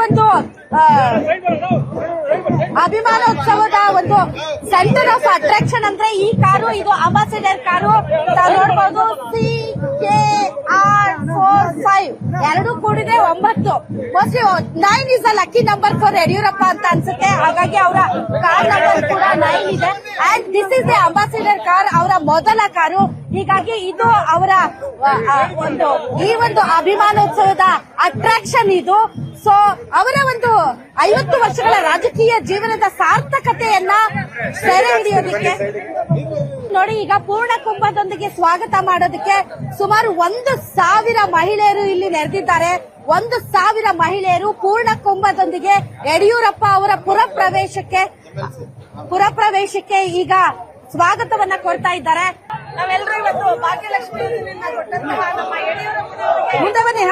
ಒಂದು ಅಭಿಮಾನೋತ್ಸವದ ಒಂದು centre of attraction ಅಂದ್ರೆ ಈ ಕಾರು, ಇದು ಅಂಬಾಸಿಡರ್ ಕಾರು. ತಾವು ನೋಡಬಹುದು CKR45 ಎರಡು ಕೂಡಿದೆ 9. Mostly 9 is a lucky number for Yediyurappa ಅಂತ ಅನ್ಸುತ್ತೆ. ಹಾಗಾಗಿ ಅವರ ಕಾರ್ ನಂಬರ್ ಕೂಡ 9 ಇದೆ. And this is the ambassador car, ಅವರ ಮೊದಲ ಕಾರು. ಹೀಗಾಗಿ ಇದು ಅವರ ಈ ಒಂದು ಅಭಿಮಾನೋತ್ಸವದ ಅಟ್ರಾಕ್ಷನ್ ಇದು. ಸೊ ಅವರ ಒಂದು 50 ವರ್ಷಗಳ ರಾಜಕೀಯ ಜೀವನದ ಸಾರ್ಥಕತೆಯನ್ನ ಸೆರೆ ಹಿಡಿಯೋದಕ್ಕೆ ನೋಡಿ, ಈಗ ಪೂರ್ಣ ಕುಂಭದೊಂದಿಗೆ ಸ್ವಾಗತ ಮಾಡೋದಕ್ಕೆ ಸುಮಾರು 1,000 ಮಹಿಳೆಯರು ಇಲ್ಲಿ ನೆರೆದಿದ್ದಾರೆ. 1,000 ಮಹಿಳೆಯರು ಪೂರ್ಣ ಕುಂಭದೊಂದಿಗೆ ಯಡಿಯೂರಪ್ಪ ಅವರ ಪುರಪ್ರವೇಶಕ್ಕೆ ಈಗ ಸ್ವಾಗತವನ್ನ ಕೊಡ್ತಾ ಇದ್ದಾರೆ. ನಾವೆಲ್ಲರೂ ಇವತ್ತು ಭಾಗ್ಯಲಕ್ಷ್ಮಿ ಕೊಟ್ಟಂತಹ ನಮ್ಮ ಯಡಿಯೂರಪ್ಪನವರಿಗೆ ಮುಂದೆ ಬನ್ನಿ.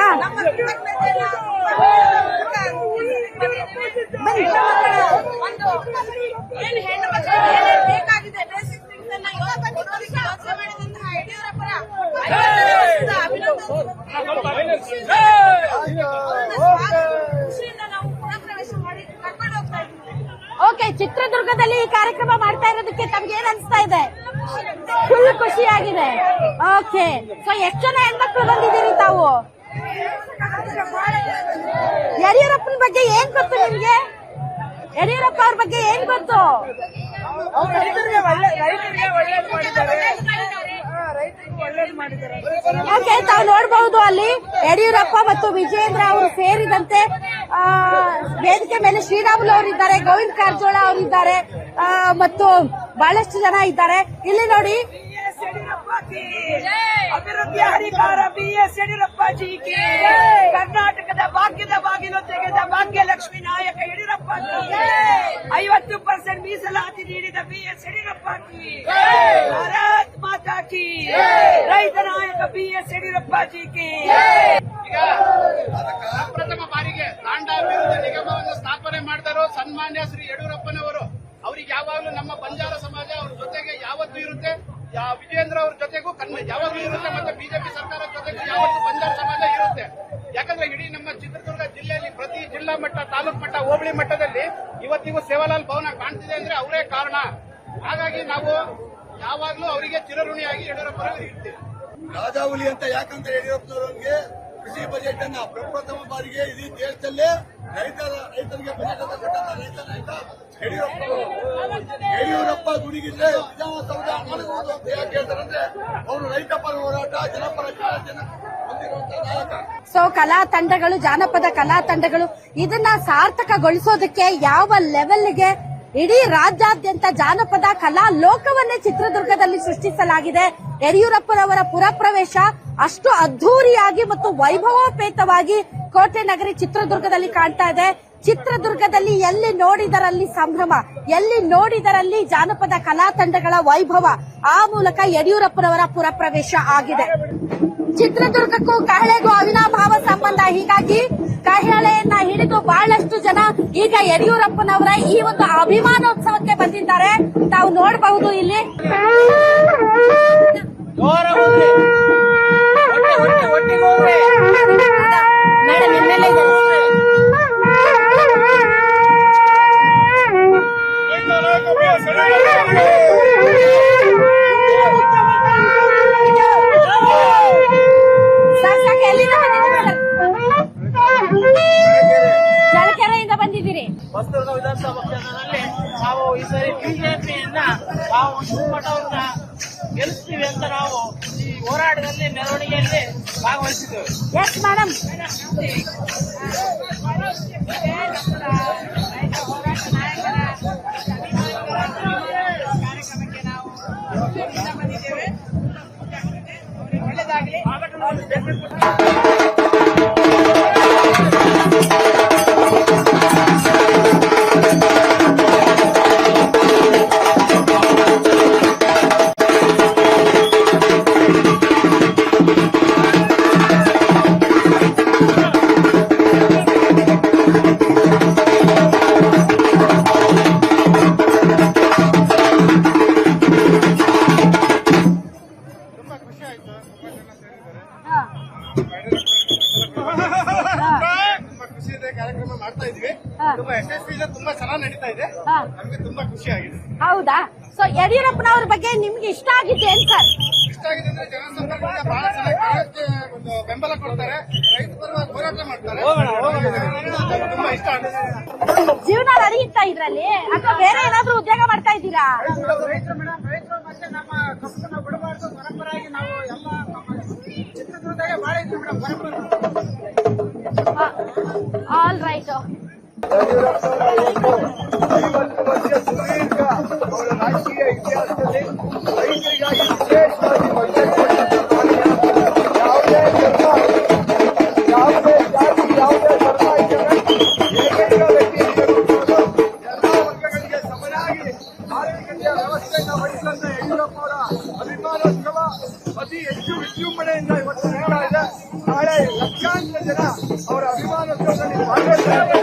ಏನು ಹೆಣ್ಣು ಮಕ್ಕಳಿಗೆ ಏನೇನು ಬೇಕಾಗಿದೆ ಬೇಸಿಕ್ ಥಿಂಗ್ಸ್ ಅನ್ನ ಯೋಚನೆ ಮಾಡಿದಂತಹ ಯಡಿಯೂರಪ್ಪನ ಖುಷಿಯಿಂದ ನಾವು ಪುರಪ್ರವೇಶ ಮಾಡಿ ಕರ್ಕೊಂಡು ಹೋಗ್ತಾ ಇದ್ದೀವಿ. ಓಕೆ, ಚಿತ್ರದುರ್ಗದಲ್ಲಿ ಈ ಕಾರ್ಯಕ್ರಮ ಮಾಡ್ತಾ ಇರೋದಕ್ಕೆ ತಮ್ಗೆ ಏನ್ ಅನ್ಸ್ತಾ ಇದೆ? ಫುಲ್ ಖುಷಿಯಾಗಿದೆ. ಓಕೆ, ಸೊ ಎಷ್ಟು ಜನ ಹೆಣ್ಮಕ್ಳು ಬಂದಿದ್ದೀರಿ ತಾವು? ಯಡಿಯೂರಪ್ಪನ ಬಗ್ಗೆ ಏನ್ ಗೊತ್ತು ನಿಮ್ಗೆ? ಯಡಿಯೂರಪ್ಪ ಅವ್ರ ಬಗ್ಗೆ ಏನ್ ಗೊತ್ತು? ಓಕೆ, ತಾವು ನೋಡಬಹುದು ಅಲ್ಲಿ ಯಡಿಯೂರಪ್ಪ ಮತ್ತು ವಿಜಯೇಂದ್ರ ಅವರು ಸೇರಿದಂತೆ ವೇದಿಕೆ ಮೇಲೆ ಶ್ರೀರಾಮುಲು ಅವರಿದ್ದಾರೆ, ಗೋವಿಂದ ಕಾರಜೋಳ ಅವರಿದ್ದಾರೆ ಮತ್ತು ಬಹಳಷ್ಟು ಜನ ಇದ್ದಾರೆ. ಇಲ್ಲಿ ನೋಡಿ, ಅಭಿವೃದ್ಧಿಯ ಹರಿಕಾರ BS ಯಡಿಯೂರಪ್ಪಾಜಿಗೆ, ಕರ್ನಾಟಕದ ಭಾಗ್ಯದ ಬಾಗಿಲು ತೆಗೆದ ಭಾಗ್ಯಲಕ್ಷ್ಮಿ ನಾಯಕ ಯಡಿಯೂರಪ್ಪಾಜಿಗೆ, 50% ಮೀಸಲಾತಿ ನೀಡಿದ BS ಯಡಿಯೂರಪ್ಪಾಜಿ, ಭಾರತ್ ಮಾತಾ ಕಿ, ರೈತ ನಾಯಕ BS ಯಡಿಯೂರಪ್ಪಾಜಿಗೆ. ಈಗ ಪ್ರಥಮ ಬಾರಿಗೆ ತಾಂಡ ಅಭಿವೃದ್ಧಿ ನಿಗಮವನ್ನು ಸ್ಥಾಪನೆ ಮಾಡಿದರು ಸನ್ಮಾನ್ಯ ಶ್ರೀ ಯಡಿಯೂರಪ್ಪನವರು. ಅವ್ರಿಗೆ ಯಾವಾಗಲೂ ನಮ್ಮ ಬಂಜಾರ ಸಮಾಜ ಅವ್ರ ಜೊತೆಗೆ ಯಾವತ್ತೂ ಇರುತ್ತೆ, ವಿಜಯೇಂದ್ರ ಅವ್ರ ಜೊತೆಗೂ ಯಾವಾಗಲೂ ಇರುತ್ತೆ, ಮತ್ತೆ ಬಿಜೆಪಿ ಸರ್ಕಾರದ ಜೊತೆಗೂ ಯಾವತ್ತೂ ಬಂಜಾರ ಸಮಾಜ ಇರುತ್ತೆ. ಯಾಕಂದ್ರೆ ಇಡೀ ನಮ್ಮ ಚಿತ್ರದುರ್ಗ ಜಿಲ್ಲೆಯಲ್ಲಿ ಪ್ರತಿ ಜಿಲ್ಲಾ ಮಟ್ಟ, ತಾಲೂಕು ಮಟ್ಟ, ಹೋಬಳಿ ಮಟ್ಟದಲ್ಲಿ ಇವತ್ತಿಗೂ ಸೇವಾಲಾಲ್ ಭವನ ಕಾಣ್ತಿದೆ ಅಂದ್ರೆ ಅವರೇ ಕಾರಣ. ಹಾಗಾಗಿ ನಾವು ಯಾವಾಗಲೂ ಅವರಿಗೆ ಚಿರಋಣಿಯಾಗಿ ಯಡಿಯೂರಪ್ಪನವರು ಇರ್ತೀವಿ. ರಾಜಾವಲಿ ಅಂತ ಯಾಕಂದ್ರೆ ಯಡಿಯೂರಪ್ಪನವರಿಗೆ ಕೃಷಿ ಬಜೆಟ್ ಅನ್ನ ಪ್ರಪ್ರಥಮ ಬಾರಿಗೆ ಇಡೀ ದೇಶದಲ್ಲೇ ರೈತರಿಗೆ ಬಜೆಟ್ ಅನ್ನು ಕೊಟ್ಟಂತ ರೈತ ನಾಯಕ ಯಡಿಯೂರಪ್ಪ ದುಡಿಗಿದ್ರೆ ವಿಧಾನಸೌಧ ಮಾಡಬಹುದು ಅಂತ ಯಾಕೆ ಹೇಳ್ತಾರಂದ್ರೆ ಅವರು ರೈತ ಪರ ಹೋರಾಟ, ಜನಪರ ಕಾಳಜಿಯನ್ನು ಹೊಂದಿರುವಂತಹ ನಾಯಕ. ಸೊ ಕಲಾ ತಂಡಗಳು, ಜಾನಪದ ಕಲಾ ತಂಡಗಳು ಇದನ್ನ ಸಾರ್ಥಕಗೊಳಿಸೋದಕ್ಕೆ ಯಾವ ಲೆವೆಲ್ಗೆ ಇಡೀ ರಾಜ್ಯಾದ್ಯಂತ ಜಾನಪದ ಕಲಾ ಲೋಕವನ್ನೇ ಚಿತ್ರದುರ್ಗದಲ್ಲಿ ಸೃಷ್ಟಿಸಲಾಗಿದೆ. ಯಡಿಯೂರಪ್ಪನವರ ಪುರಪ್ರವೇಶ ಅಷ್ಟು ಅದ್ಧೂರಿಯಾಗಿ ಮತ್ತು ವೈಭವೋಪೇತವಾಗಿ ಕೋಟೆ ನಗರಿ ಚಿತ್ರದುರ್ಗದಲ್ಲಿ ಕಾಣ್ತಾ ಇದೆ. ಚಿತ್ರದುರ್ಗದಲ್ಲಿ ಎಲ್ಲಿ ನೋಡಿದರಲ್ಲಿ ಸಂಭ್ರಮ, ಎಲ್ಲಿ ನೋಡಿದರಲ್ಲಿ ಜಾನಪದ ಕಲಾ ತಂಡಗಳ ವೈಭವ. ಆ ಮೂಲಕ ಯಡಿಯೂರಪ್ಪನವರ ಪುರಪ್ರವೇಶ ಆಗಿದೆ. ಚಿತ್ರದುರ್ಗಕ್ಕೂ ಕಹಳೆಗೂ ಅವಿನಾಭಾವ ಸಂಬಂಧ. ಹೀಗಾಗಿ ಕಹಳೆಯನ್ನ ಹಿಡಿದು ಬಹಳಷ್ಟು ಜನ ಈಗ ಯಡಿಯೂರಪ್ಪನವರ ಈ ಒಂದು ಅಭಿಮಾನೋತ್ಸವಕ್ಕೆ ಬಂದಿದ್ದಾರೆ. ತಾವು ನೋಡಬಹುದು ಇಲ್ಲಿ ಮೇಡಮ್ ಎಮ್ಮೆಲ್ಲೆ ಜಲಕೆರೆಯಿಂದ ಬಂದಿದ್ದೀರಿ. ಹೊಸದುರ್ಗ ವಿಧಾನಸಭಾ ಕ್ಷೇತ್ರದಲ್ಲಿ ನಾವು ಈ ಸರಿ ಬಿಜೆಪಿಯನ್ನ ನಾವು ಮಟ್ಟವನ್ನ ಗೆಲ್ಲಿಸ್ತೀವಿ ಅಂತ ನಾವು ಈ ಹೋರಾಟದಲ್ಲಿ ಮೆರವಣಿಗೆಯಲ್ಲಿ ಭಾಗವಹಿಸಿದ್ದೇವೆ. Yes madam. ಕಾರ್ಯಕ್ರಮಕ್ಕೆ ನಾವು ಬಂದಿದ್ದೇವೆ. ಒಳ್ಳೆದಾಗಲಿ. ಕಾರ್ಯಕ್ರಮ ಮಾಡ್ತಾ ಇದ್ವಿ. ತುಂಬಾ ಯಶಸ್ವಿಯಿಂದ ತುಂಬಾ ಚೆನ್ನಾಗಿ ನಡೀತಾ ಇದೆ. ನಮ್ಗೆ ತುಂಬಾ ಖುಷಿ ಆಗಿದೆ. ಹೌದಾ? ಸೊ ಯಡಿಯೂರಪ್ಪನವ್ರ ಬಗ್ಗೆ ನಿಮ್ಗೆ ಇಷ್ಟ ಆಗಿದ್ದೆ ಏನ್ ಸರ್? ಇಷ್ಟ ಆಗಿದೆ ಅಂದ್ರೆ ಜನಸಂಪರ್ಕದಿಂದ ಬಹಳ ಚೆನ್ನಾಗಿ ಕಾರ್ಯಕ್ಕೆ ಒಂದು ಬೆಂಬಲ ಕೊಡ್ತಾರೆ, ರೈತ ಪರವಾಗಿ ಹೋರಾಟ ಮಾಡ್ತಾರೆ. ತುಂಬಾ ಇಷ್ಟ ಆಗುತ್ತೆ. ಜೀವನ ನಡೆಯುತ್ತಾ ಇದ್ರಲ್ಲಿ ಅಥವಾ ಬೇರೆ ಏನಾದ್ರೂ ಉದ್ಯೋಗ ಮಾಡ್ತಾ ಇದ್ದೀರಾ? ರೈತರು ಮತ್ತೆ ನಮ್ಮ ಕಪ್ಪನ್ನು ಬಿಡಬಾರ್ದು. ಪರಂಪರೆಯಾಗಿ ನಾವು ಎಲ್ಲ ಚಿತ್ರದುರ್ಗದಾಗೆ ಬಾಳ ಇದ್ವಿ ಮೇಡಮ್ ಪರಂಪರೆ. All right. ಯಡಿಯೂರಪ್ಪನವರ 50 ವರ್ಷ ಸುದೀರ್ಘ ಅವರ ರಾಜಕೀಯ ಇತಿಹಾಸದಲ್ಲಿ ರೈತರಿಗಾಗಿ ವಿಶೇಷವಾಗಿ ಬಜೆಟ್ ಕೊಟ್ಟಿದ್ದಾರೆ. ಯಾವುದೇ ಧರ್ಮ, ಯಾವುದೇ ಜಾತಿ, ಯಾವುದೇ ಧರ್ಮ ಇದ್ದರೆ ಏಕೈಕ ವ್ಯಕ್ತಿ ಎಲ್ಲ ವರ್ಗಗಳಿಗೆ ಸಮನಾಗಿ ಆರ್ಥಿಕತೆಯ ವ್ಯವಸ್ಥೆಯನ್ನು ವಹಿಸಿದಂತ ಯಡಿಯೂರಪ್ಪನವರ ಅಭಿಮಾನೋತ್ಸವ ಅತಿ ಹೆಚ್ಚು ವಿಜೃಂಭಣೆಯಿಂದ ಇವತ್ತು ನಡೀತಾ ಇದೆ. ನಾಳೆ ಲಕ್ಷಾಂತರ ಜನ ಅವರ ಅಭಿಮಾನೋತ್ಸವದಲ್ಲಿ ಭಾಗವಹಿಸುತ್ತಾರೆ.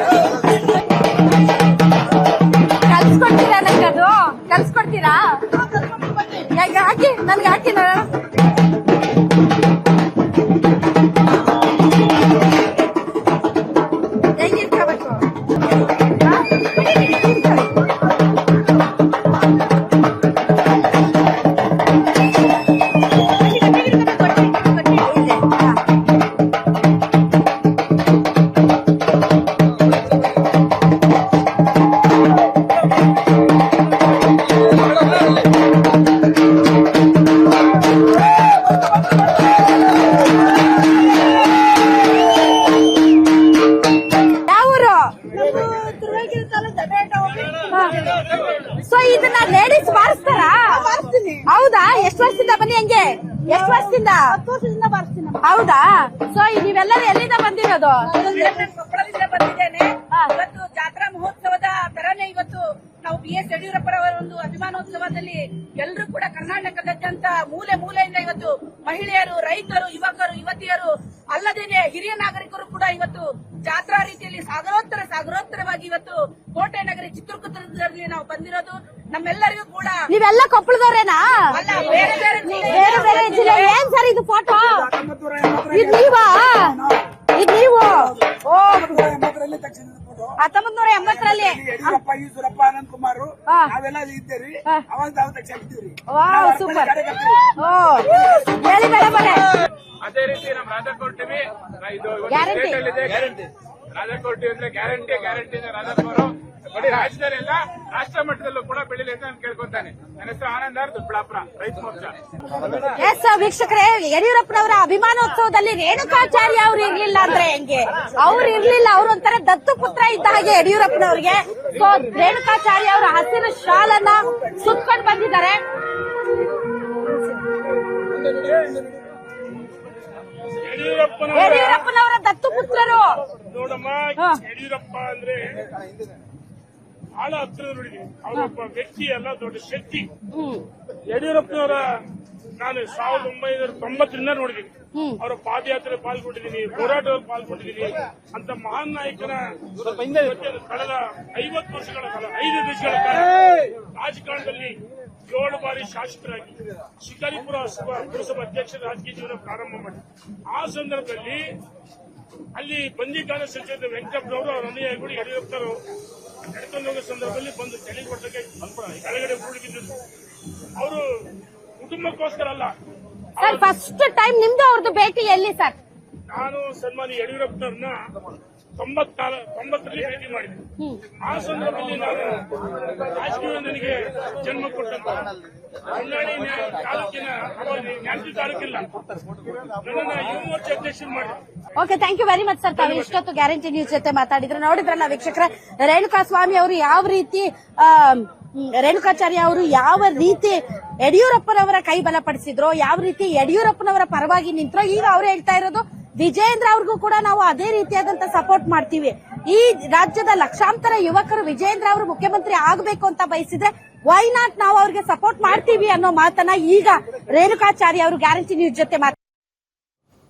ಕಲ್ಸ್ಕೊಡ್ತೀರಾ ನಂಗೆ? ಅದು ಕಲ್ಸ್ಕೊಡ್ತೀರಾ? ಹಾಕಿ ನನ್ಗೆ ಹಾಕಿ ನೋಡೋಣ. ಹೆಂಗಿರ್ಕೋಬೇಕು? ಸೊ ಇದನ್ನ ಲೇಡೀಸ್ ಮಾಡಿಸ್ತಾರಾ? ಹೌದಾ? ಎಷ್ಟು ವರ್ಷದಿಂದ ಬನ್ನಿ ಹಂಗೆ? ಎಷ್ಟು ವರ್ಷದಿಂದ? 10 ವರ್ಷದಿಂದ ಮಾಡಿಸ್ತೀನಿ. ಹೌದಾ? ಸೊ ನೀವೆಲ್ಲರೂ ಎಲ್ಲಿಂದ ಬಂದಿರೋದು? ಕೊಪ್ಪಳದಿಂದ ಬಂದಿದ್ದೇನೆ. ಇವತ್ತು ಜಾತ್ರಾ ಮಹೋತ್ಸವದ ತರನೇ ಇವತ್ತು ನಾವು BS ಯಡಿಯೂರಪ್ಪರವರ ಒಂದು ಅಭಿಮಾನೋತ್ಸವದಲ್ಲಿ ಎಲ್ಲರೂ ಕೂಡ ಕರ್ನಾಟಕದಾದ್ಯಂತ ಮೂಲೆ ಮೂಲೆಯಿಂದ ಇವತ್ತು ಮಹಿಳೆಯರು, ರೈತರು, ಯುವಕರು, ಯುವತಿಯರು ಅಲ್ಲದೇನೆ ಹಿರಿಯ ನಾಗರಿಕರು ಕೂಡ ಇವತ್ತು ಜಾತ್ರಾ ರೀತಿಯಲ್ಲಿ ಸಾಗರೋತ್ತರವಾಗಿ ಇವತ್ತು ಕೋಟೆ ನಗರಿ ಚಿತ್ರದುರ್ಗದಲ್ಲಿ ನಾವು ಬಂದಿರೋದು. ನಮ್ಮೆಲ್ಲರಿಗೂ ಕೂಡ ನೀವೆಲ್ಲ ಕೊಪ್ಪಳದವ್ರೇನಾ? ಅಲ್ಲ, ಬೇರೆ ಬೇರೆ ಬೇರೆ ಬೇರೆ ಜಿಲ್ಲೆ. ಏನ್ ಸರ್ ಇದು ಫೋಟೋ? ಇದು ನೀವಾ? ಇದು ನೀವು? ಓ, 1980ರಲ್ಲಿ ಯಡಿಯೂರಪ್ಪ, ಈಶ್ವರಪ್ಪ, ಅನಂತ್ ಕುಮಾರ್ ನಾವೆಲ್ಲ ಇದ್ದೀರಿ. ಅವಾಗ ನಾವು ತೆಗೆದಿದ್ದೀವಿ. Wow, super. ಓ, ಹೇಳಿ ಮೇಡಮ್. ಅದೇ ರೀತಿ ನಮ್ಮ ರಾಧಾಕೋಟ್ ಟಿವಿ ಇದು ಗ್ಯಾರಂಟಿ. ರಾಧಾಕೋಟ್ ಟಿವಿ ಅಂದ್ರೆ ಗ್ಯಾರಂಟಿ ರಾಧಾಕುಮಾರ್ ಬರೀ ರಾಜ್ಯದಲ್ಲಿ ಎಲ್ಲ ರಾಷ್ಟ್ರ ಮಟ್ಟದಲ್ಲೂ ಕೂಡ ಬೆಳಿಲಿ ಅಂತ ನಾನು ಕೇಳ್ಕೊತಾನೆ. ನನ್ನ ಹೆಸರು ಆನಂದ್ ಆರ್, ದೊಡ್ಡಬಳ್ಳಾಪುರ, ರೈತ ಮೋರ್ಚಾ. ಎಸ್ ವೀಕ್ಷಕರೇ, ಯಡಿಯೂರಪ್ಪನವರ ಅಭಿಮಾನೋತ್ಸವದಲ್ಲಿ ರೇಣುಕಾಚಾರ್ಯ ಅವ್ರು ಇರ್ಲಿಲ್ಲ ಅಂದ್ರೆ ಹೆಂಗೆ? ಅವ್ರು ಇರ್ಲಿಲ್ಲ, ಅವ್ರು ಒಂಥರ ದತ್ತು ಪುತ್ರ ಇದ್ದ ಹಾಗೆ ಯಡಿಯೂರಪ್ಪನವ್ರಿಗೆ. ಸೊ ರೇಣುಕಾಚಾರ್ಯ ಅವರ ಹಸಿರು ಶಾಲನ್ನ ಸುತ್ಕೊಂಡು ಬಂದಿದ್ದಾರೆ. ಯಡಿಯೂರಪ್ಪನವರ ದತ್ತು ಪುತ್ರರು. ನೋಡಮ್ಮ, ಯಡಿಯೂರಪ್ಪ ಅಂದ್ರೆ ಬಹಳ ಹತ್ತಿರ ನೋಡಿದೀನಿ. ಅವರೊಬ್ಬ ವ್ಯಕ್ತಿ ಅಲ್ಲ, ದೊಡ್ಡ ಶಕ್ತಿ. ಯಡಿಯೂರಪ್ಪನವರ ನಾನು 1990ರಿಂದ ನೋಡಿದ್ದೀನಿ. ಅವರ ಪಾದಯಾತ್ರೆ ಪಾಲ್ಗೊಂಡಿದ್ದೀನಿ, ಹೋರಾಟದಲ್ಲಿ ಪಾಲ್ಗೊಂಡಿದ್ದೀನಿ. ಅಂತ ಮಹಾನ್ ನಾಯಕನ ಕಳೆದ 50 ವರ್ಷಗಳ ಕಾಲ, 5 ದೇಶಗಳ ಕಾಲ ರಾಜಕಾರಣದಲ್ಲಿ 7 ಬಾರಿ ಶಾಸಕರಾಗಿ ಶಿಕಾರಿಪುರ ಪುರಸಭಾ ಅಧ್ಯಕ್ಷರ ರಾಜಕೀಯ ಜೀವನ ಪ್ರಾರಂಭ ಮಾಡಿ, ಆ ಸಂದರ್ಭದಲ್ಲಿ ಅಲ್ಲಿ ಬಂದೀಖಾನ ಸಚಿವ ವೆಂಕಟಪ್ಪನವರು ಅವರ ಅನುಯಾಯಿಗಳು ಯಡಿಯೂರಪ್ಪನವರು ನಡ್ಕೊಂಡು ಹೋಗೋ ಸಂದರ್ಭದಲ್ಲಿ ಬಂದು ಚಳಿಗೊಟ್ಟಕ್ಕೆ ಕೆಳಗಡೆ ಉರುಳಿಬಿದ್ದರು. ಅವರು ಕುಟುಂಬಕ್ಕೋಸ್ಕರ ಅಲ್ಲ. ಸರ್, ಫಸ್ಟ್ ಟೈಮ್ ನಿಮ್ದು ಅವ್ರದ್ದು ಭೇಟಿ ಎಲ್ಲಿ ಸರ್? ನಾನು ಸನ್ಮಾನ್ಯ ಯಡಿಯೂರಪ್ಪನವ್ರನ್ನ 90ರಲ್ಲಿ ಭೇಟಿ ಮಾಡಿದೆ. ಆ ಸಂದರ್ಭದಲ್ಲಿ ನಾನು ರಾಜಕೀಯ ನನಗೆ ಜನ್ಮ ಕೊಟ್ಟಂತ ಹೊನ್ನಾಳಿ ತಾಲೂಕಿನ ನ್ಯಾಮತಿ ತಾಲೂಕಿಲ್ಲ ನನ್ನನ್ನ ಯುವ ಮೋರ್ಚಾ ಅಧ್ಯಕ್ಷರು ಮಾಡಿದೆ. Okay, thank you very much sir. ತಾವು ಇಷ್ಟೊತ್ತು ಗ್ಯಾರಂಟಿ ನ್ಯೂಸ್ ಜೊತೆ ಮಾತಾಡಿದ್ರೆ. ನೋಡಿದ್ರಲ್ಲ ವೀಕ್ಷಕರ, ರೇಣುಕಾಸ್ವಾಮಿ ಅವರು ಯಾವ ರೀತಿ ರೇಣುಕಾಚಾರ್ಯ ಅವರು ಯಾವ ರೀತಿ ಯಡಿಯೂರಪ್ಪನವರ ಕೈ ಬಲಪಡಿಸಿದ್ರು, ಯಾವ ರೀತಿ ಯಡಿಯೂರಪ್ಪನವರ ಪರವಾಗಿ ನಿಂತ್ರೋ. ಈಗ ಅವ್ರು ಹೇಳ್ತಾ ಇರೋದು ವಿಜಯೇಂದ್ರ ಅವ್ರಿಗೂ ಕೂಡ ನಾವು ಅದೇ ರೀತಿಯಾದಂತ ಸಪೋರ್ಟ್ ಮಾಡ್ತೀವಿ. ಈ ರಾಜ್ಯದ ಲಕ್ಷಾಂತರ ಯುವಕರು ವಿಜಯೇಂದ್ರ ಅವರು ಮುಖ್ಯಮಂತ್ರಿ ಆಗಬೇಕು ಅಂತ ಬಯಸಿದ್ರೆ ವೈ ನಾಟ್ ನಾವು ಅವ್ರಿಗೆ ಸಪೋರ್ಟ್ ಮಾಡ್ತೀವಿ ಅನ್ನೋ ಮಾತನ್ನ ಈಗ ರೇಣುಕಾಚಾರ್ಯ ಅವರು ಗ್ಯಾರಂಟಿ ನ್ಯೂಸ್ ಜೊತೆ